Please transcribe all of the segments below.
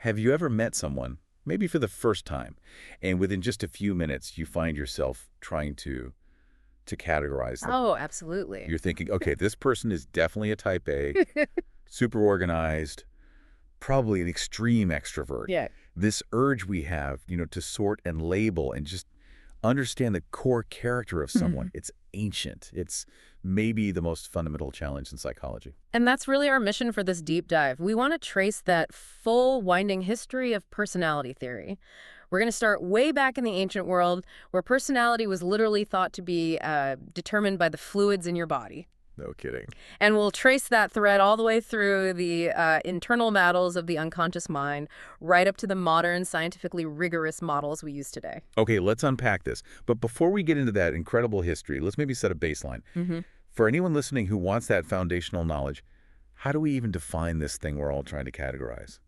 Have you ever met someone, maybe for the first time, and within just a few minutes you find yourself trying to categorize them? Oh, absolutely. You're thinking, okay, this person is definitely a type A, super organized, probably an extreme extrovert. Yeah. This urge we have, to sort and label and just understand the core character of someone. It's ancient. It's maybe the most fundamental challenge in psychology. And that's really our mission for this deep dive. We want to trace that full winding history of personality theory. We're going to start way back in the ancient world, where personality was literally thought to be determined by the fluids in your body. No kidding. And we'll trace that thread all the way through the internal models of the unconscious mind, right up to the modern, scientifically rigorous models we use today. Okay, let's unpack this. But before we get into that incredible history, let's maybe set a baseline. For anyone listening who wants that foundational knowledge, how do we even define this thing we're all trying to categorize?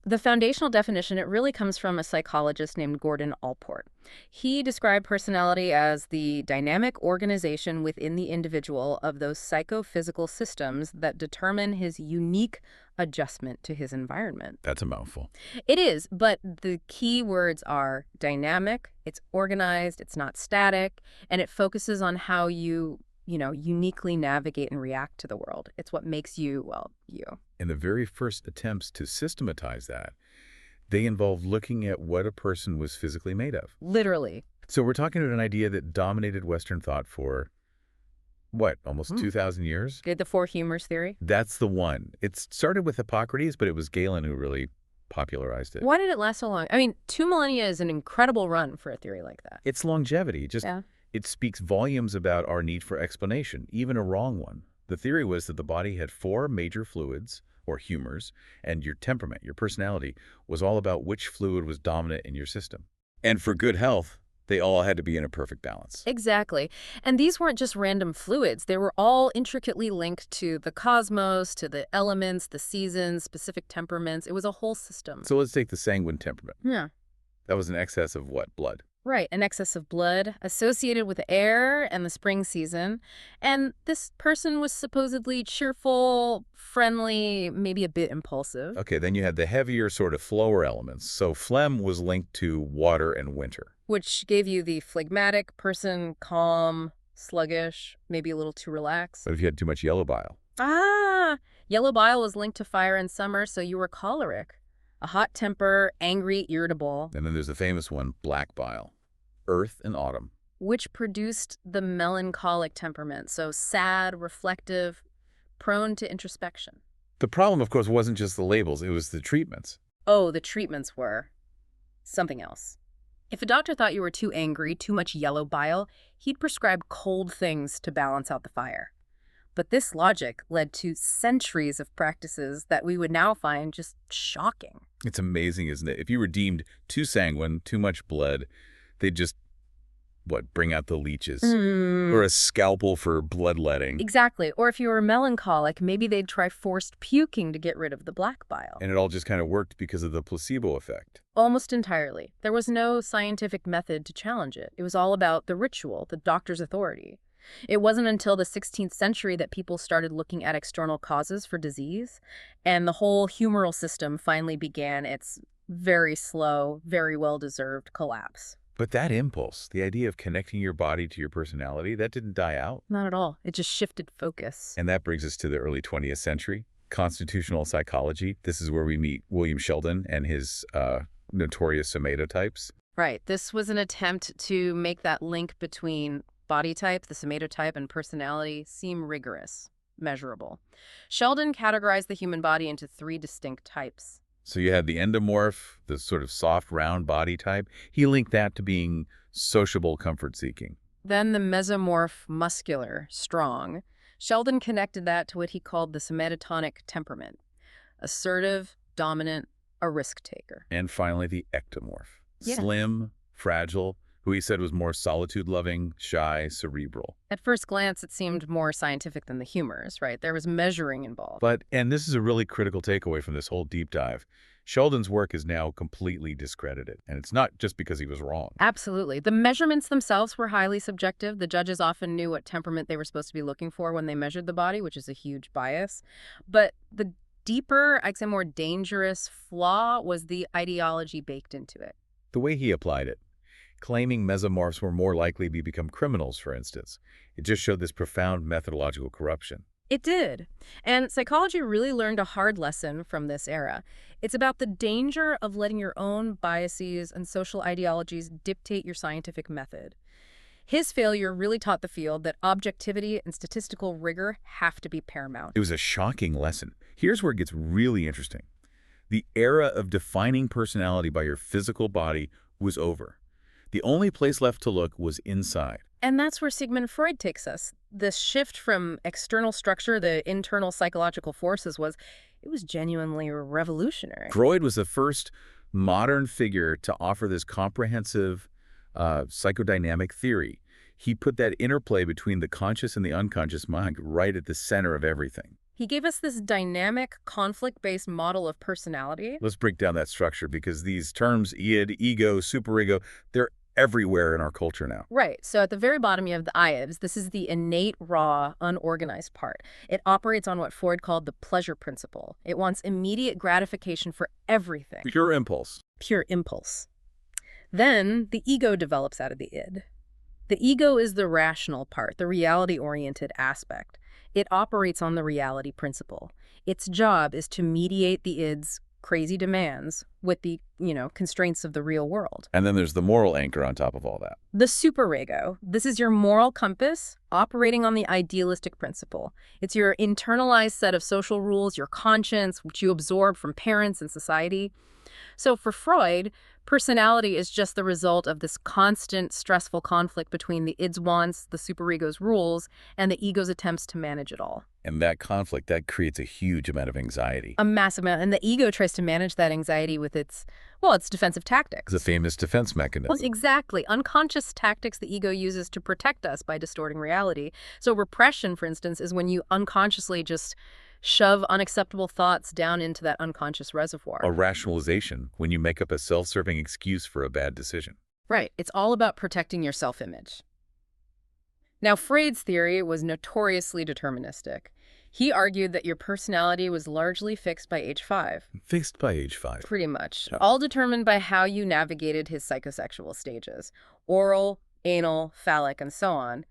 The foundational definition, it really comes from a psychologist named Gordon Allport. He described personality as the dynamic organization within the individual of those psychophysical systems that determine his unique adjustment to his environment. That's a mouthful. It is, but the key words are dynamic, it's organized, it's not static, and it focuses on how you uniquely navigate and react to the world. It's what makes you, well, you. And the very first attempts to systematize that, they involved looking at what a person was physically made of. Literally. So we're talking about an idea that dominated Western thought for, what, almost 2,000 years? Did the four humors theory? That's the one. It started with Hippocrates, but it was Galen who really popularized it. Why did it last so long? I mean, 2 millennia is an incredible run for a theory like that. It's longevity. Yeah. It speaks volumes about our need for explanation, even a wrong one. The theory was that the body had 4 major fluids, or humors, and your temperament, your personality, was all about which fluid was dominant in your system. And for good health, they all had to be in a perfect balance. Exactly. And these weren't just random fluids. They were all intricately linked to the cosmos, to the elements, the seasons, specific temperaments. It was a whole system. So let's take the sanguine temperament. Yeah. That was an excess of what? Blood. Right, an excess of blood associated with air and the spring season. And this person was supposedly cheerful, friendly, maybe a bit impulsive. Okay, then you had the heavier sort of flower elements. So phlegm was linked to water and winter. Which gave you the phlegmatic person, calm, sluggish, maybe a little too relaxed. But if you had too much yellow bile? Yellow bile was linked to fire in summer, so you were choleric. A hot temper, angry, irritable. And then there's the famous one, black bile, earth and autumn. Which produced the melancholic temperament, so sad, reflective, prone to introspection. The problem, of course, wasn't just the labels, it was the treatments. Oh, the treatments were something else. If a doctor thought you were too angry, too much yellow bile, he'd prescribe cold things to balance out the fire. But this logic led to centuries of practices that we would now find just shocking. It's amazing, isn't it? If you were deemed too sanguine, too much blood, they'd just, bring out the leeches? Or a scalpel for bloodletting. Exactly. Or if you were melancholic, maybe they'd try forced puking to get rid of the black bile. And it all just kind of worked because of the placebo effect. Almost entirely. There was no scientific method to challenge it. It was all about the ritual, the doctor's authority. It wasn't until the 16th century that people started looking at external causes for disease, and the whole humoral system finally began its very slow, very well-deserved collapse. But that impulse, the idea of connecting your body to your personality, that didn't die out. Not at all. It just shifted focus. And that brings us to the early 20th century, constitutional psychology. This is where we meet William Sheldon and his notorious somatotypes. Right. This was an attempt to make that link between body type, the somatotype, and personality seem rigorous, measurable. Sheldon categorized the human body into 3 distinct types. So you had the endomorph, the sort of soft, round body type. He linked that to being sociable, comfort-seeking. Then the mesomorph, muscular, strong. Sheldon connected that to what he called the somatotonic temperament. Assertive, dominant, a risk-taker. And finally, the ectomorph. Yeah. Slim, fragile, who he said was more solitude-loving, shy, cerebral. At first glance, it seemed more scientific than the humors, right? There was measuring involved. And this is a really critical takeaway from this whole deep dive, Sheldon's work is now completely discredited, and it's not just because he was wrong. Absolutely. The measurements themselves were highly subjective. The judges often knew what temperament they were supposed to be looking for when they measured the body, which is a huge bias. But the deeper, I'd say more dangerous flaw was the ideology baked into it. The way he applied it, claiming mesomorphs were more likely to become criminals, for instance, it just showed this profound methodological corruption. It did. And psychology really learned a hard lesson from this era. It's about the danger of letting your own biases and social ideologies dictate your scientific method. His failure really taught the field that objectivity and statistical rigor have to be paramount. It was a shocking lesson. Here's where it gets really interesting. The era of defining personality by your physical body was over. The only place left to look was inside. And that's where Sigmund Freud takes us. This shift from external structure, the internal psychological forces, it was genuinely revolutionary. Freud was the first modern figure to offer this comprehensive psychodynamic theory. He put that interplay between the conscious and the unconscious mind right at the center of everything. He gave us this dynamic, conflict-based model of personality. Let's break down that structure because these terms, id, ego, superego, they're everywhere in our culture now. Right. So at the very bottom, you have the ids. This is the innate, raw, unorganized part. It operates on what Freud called the pleasure principle. It wants immediate gratification for everything. Pure impulse. Pure impulse. Then the ego develops out of the id. The ego is the rational part, the reality-oriented aspect. It operates on the reality principle. Its job is to mediate the id's crazy demands with the, constraints of the real world. And then there's the moral anchor on top of all that. The superego. This is your moral compass operating on the idealistic principle. It's your internalized set of social rules, your conscience, which you absorb from parents and society. So for Freud, personality is just the result of this constant, stressful conflict between the id's wants, the superego's rules, and the ego's attempts to manage it all. And that conflict, that creates a huge amount of anxiety. A massive amount. And the ego tries to manage that anxiety with its defensive tactics. The famous defense mechanism. Well, exactly. Unconscious tactics the ego uses to protect us by distorting reality. So repression, for instance, is when you unconsciously just shove unacceptable thoughts down into that unconscious reservoir. A rationalization, when you make up a self-serving excuse for a bad decision. Right. It's all about protecting your self-image. Now, Freud's theory was notoriously deterministic. He argued that your personality was largely fixed by age 5. Fixed by age 5. Pretty much. Yeah. All determined by how you navigated his psychosexual stages. Oral, anal, phallic, and so on.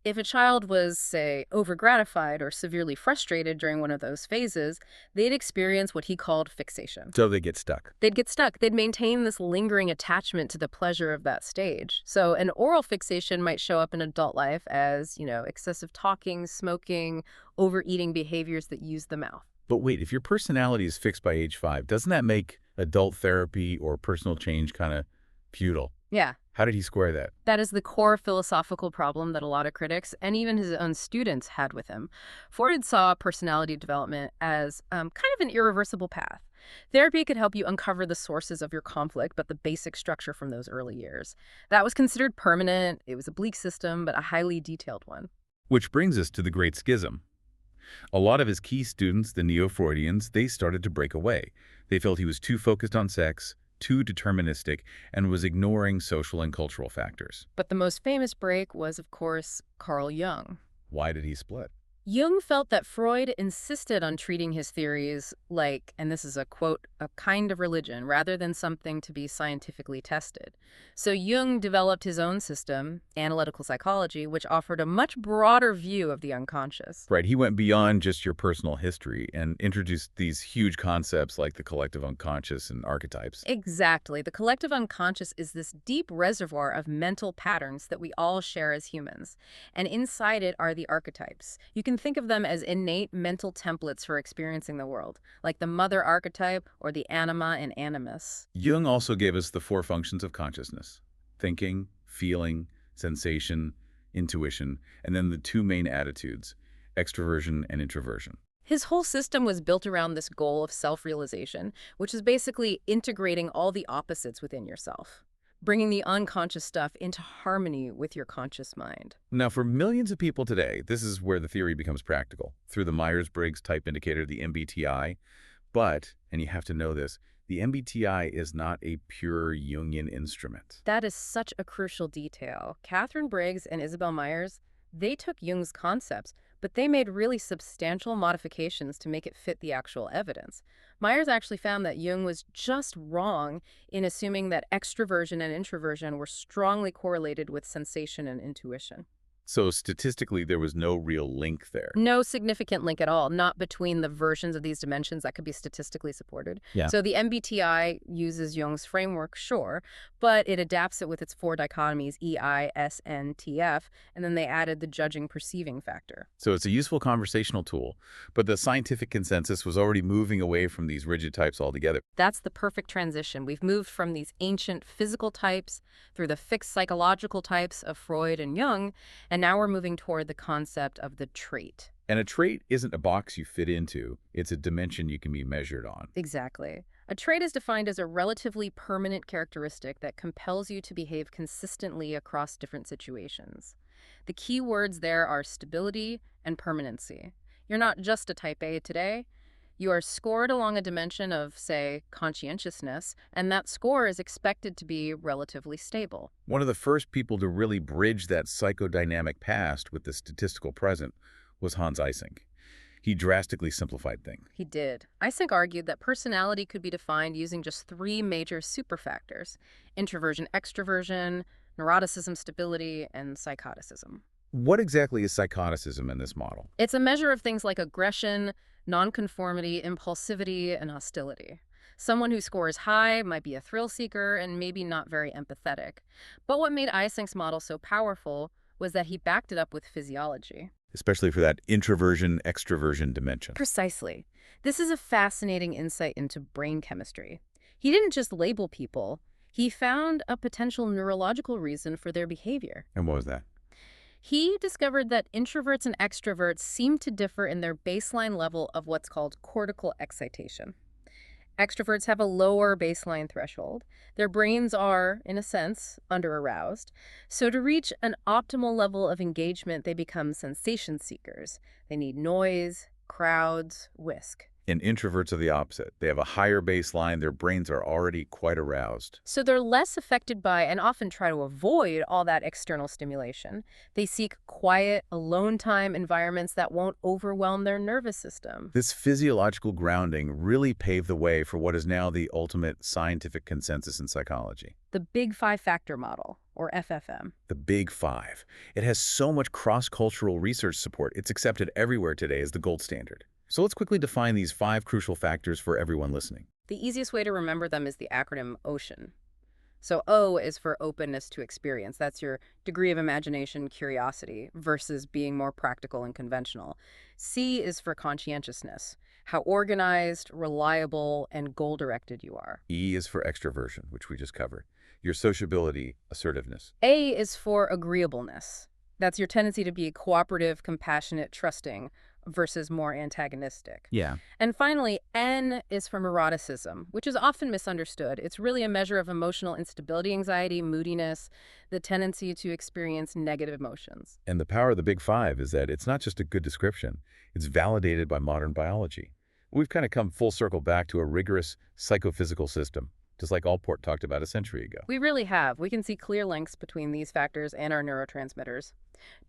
If a child was, say, overgratified or severely frustrated during one of those phases, they'd experience what he called fixation. So they get stuck. They'd get stuck. They'd maintain this lingering attachment to the pleasure of that stage. So an oral fixation might show up in adult life as, excessive talking, smoking, overeating behaviors that use the mouth. But wait, if your personality is fixed by age 5, doesn't that make adult therapy or personal change kind of futile? Yeah. How did he square that? That is the core philosophical problem that a lot of critics and even his own students had with him. Freud saw personality development as kind of an irreversible path. Therapy could help you uncover the sources of your conflict, but the basic structure from those early years. That was considered permanent. It was a bleak system, but a highly detailed one. Which brings us to the Great Schism. A lot of his key students, the Neo-Freudians, they started to break away. They felt he was too focused on sex, too deterministic, and was ignoring social and cultural factors. But the most famous break was, of course, Carl Jung. Why did he split? Jung felt that Freud insisted on treating his theories like, and this is a quote, a kind of religion rather than something to be scientifically tested. So Jung developed his own system, analytical psychology, which offered a much broader view of the unconscious. Right, he went beyond just your personal history and introduced these huge concepts like the collective unconscious and archetypes. Exactly. The collective unconscious is this deep reservoir of mental patterns that we all share as humans. And inside it are the archetypes. You can think of them as innate mental templates for experiencing the world, like the mother archetype or the anima and animus. Jung also gave us the 4 functions of consciousness: thinking, feeling, sensation, intuition, and then the 2 main attitudes, extroversion and introversion. His whole system was built around this goal of self-realization, which is basically integrating all the opposites within yourself, bringing the unconscious stuff into harmony with your conscious mind. Now, for millions of people today, this is where the theory becomes practical, through the Myers-Briggs type indicator, the MBTI. But, and you have to know this, the MBTI is not a pure Jungian instrument. That is such a crucial detail. Catherine Briggs and Isabel Myers, they took Jung's concepts, but they made really substantial modifications to make it fit the actual evidence. Myers actually found that Jung was just wrong in assuming that extroversion and introversion were strongly correlated with sensation and intuition. So statistically, there was no real link there. No significant link at all, not between the versions of these dimensions that could be statistically supported. Yeah. So the MBTI uses Jung's framework, sure, but it adapts it with its 4 dichotomies, EI, SN, TF, and then they added the judging perceiving factor. So it's a useful conversational tool, but the scientific consensus was already moving away from these rigid types altogether. That's the perfect transition. We've moved from these ancient physical types through the fixed psychological types of Freud and Jung, and now we're moving toward the concept of the trait. And a trait isn't a box you fit into, it's a dimension you can be measured on. Exactly. A trait is defined as a relatively permanent characteristic that compels you to behave consistently across different situations. The key words there are stability and permanency. You're not just a type A today. You are scored along a dimension of, say, conscientiousness, and that score is expected to be relatively stable. One of the first people to really bridge that psychodynamic past with the statistical present was Hans Eysenck. He drastically simplified things. He did. Eysenck argued that personality could be defined using just 3 major superfactors: introversion, extroversion, neuroticism, stability, and psychoticism. What exactly is psychoticism in this model? It's a measure of things like aggression, nonconformity, impulsivity, and hostility. Someone who scores high might be a thrill seeker and maybe not very empathetic. But what made Eysenck's model so powerful was that he backed it up with physiology. Especially for that introversion-extroversion dimension. Precisely. This is a fascinating insight into brain chemistry. He didn't just label people, he found a potential neurological reason for their behavior. And what was that? He discovered that introverts and extroverts seem to differ in their baseline level of what's called cortical excitation. Extroverts have a lower baseline threshold. Their brains are, in a sense, under-aroused. So to reach an optimal level of engagement, they become sensation seekers. They need noise, crowds, whisk. And introverts are the opposite. They have a higher baseline. Their brains are already quite aroused. So they're less affected by and often try to avoid all that external stimulation. They seek quiet, alone-time environments that won't overwhelm their nervous system. This physiological grounding really paved the way for what is now the ultimate scientific consensus in psychology. The Big Five-Factor Model, or FFM. The Big Five. It has so much cross-cultural research support, it's accepted everywhere today as the gold standard. So let's quickly define these 5 crucial factors for everyone listening. The easiest way to remember them is the acronym OCEAN. So O is for openness to experience. That's your degree of imagination, curiosity, versus being more practical and conventional. C is for conscientiousness, how organized, reliable, and goal-directed you are. E is for extroversion, which we just covered. Your sociability, assertiveness. A is for agreeableness. That's your tendency to be cooperative, compassionate, trusting, versus more antagonistic. Yeah. And finally, N is for neuroticism, which is often misunderstood. It's really a measure of emotional instability, anxiety, moodiness, the tendency to experience negative emotions. And the power of the Big Five is that it's not just a good description, it's validated by modern biology. We've kind of come full circle back to a rigorous psychophysical system, just like Allport talked about a century ago. We really have. We can see clear links between these factors and our neurotransmitters.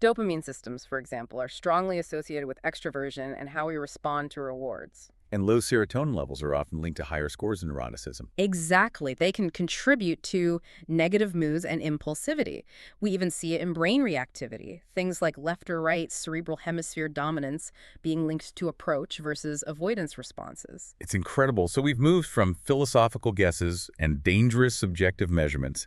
Dopamine systems, for example, are strongly associated with extroversion and how we respond to rewards. And low serotonin levels are often linked to higher scores in neuroticism. Exactly. They can contribute to negative moods and impulsivity. We even see it in brain reactivity. Things like left or right cerebral hemisphere dominance being linked to approach versus avoidance responses. It's incredible. So we've moved from philosophical guesses and dangerous subjective measurements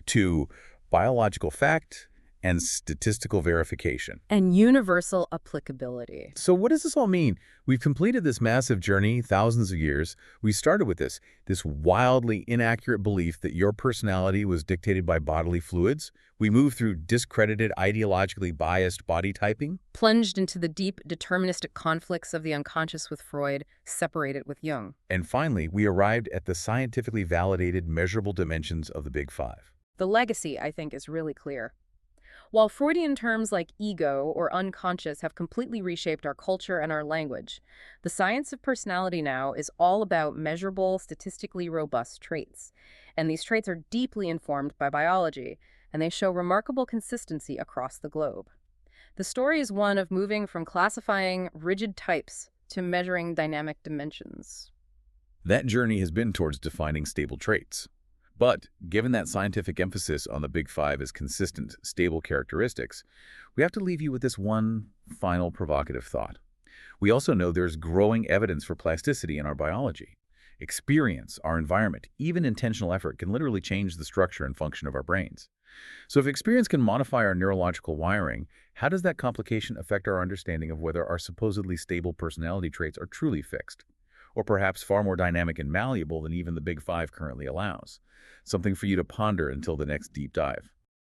to biological fact and statistical verification. And universal applicability. So what does this all mean? We've completed this massive journey, thousands of years. We started with this wildly inaccurate belief that your personality was dictated by bodily fluids. We moved through discredited, ideologically biased body typing. Plunged into the deep, deterministic conflicts of the unconscious with Freud, separated with Jung. And finally, we arrived at the scientifically validated, measurable dimensions of the Big Five. The legacy, I think, is really clear. While Freudian terms like ego or unconscious have completely reshaped our culture and our language, the science of personality now is all about measurable, statistically robust traits. And these traits are deeply informed by biology, and they show remarkable consistency across the globe. The story is one of moving from classifying rigid types to measuring dynamic dimensions. That journey has been towards defining stable traits. But given that scientific emphasis on the Big Five as consistent, stable characteristics, we have to leave you with this one final provocative thought. We also know there's growing evidence for plasticity in our biology. Experience, our environment, even intentional effort can literally change the structure and function of our brains. So if experience can modify our neurological wiring, how does that complication affect our understanding of whether our supposedly stable personality traits are truly fixed? Or perhaps far more dynamic and malleable than even the Big Five currently allows? Something for you to ponder until the next deep dive.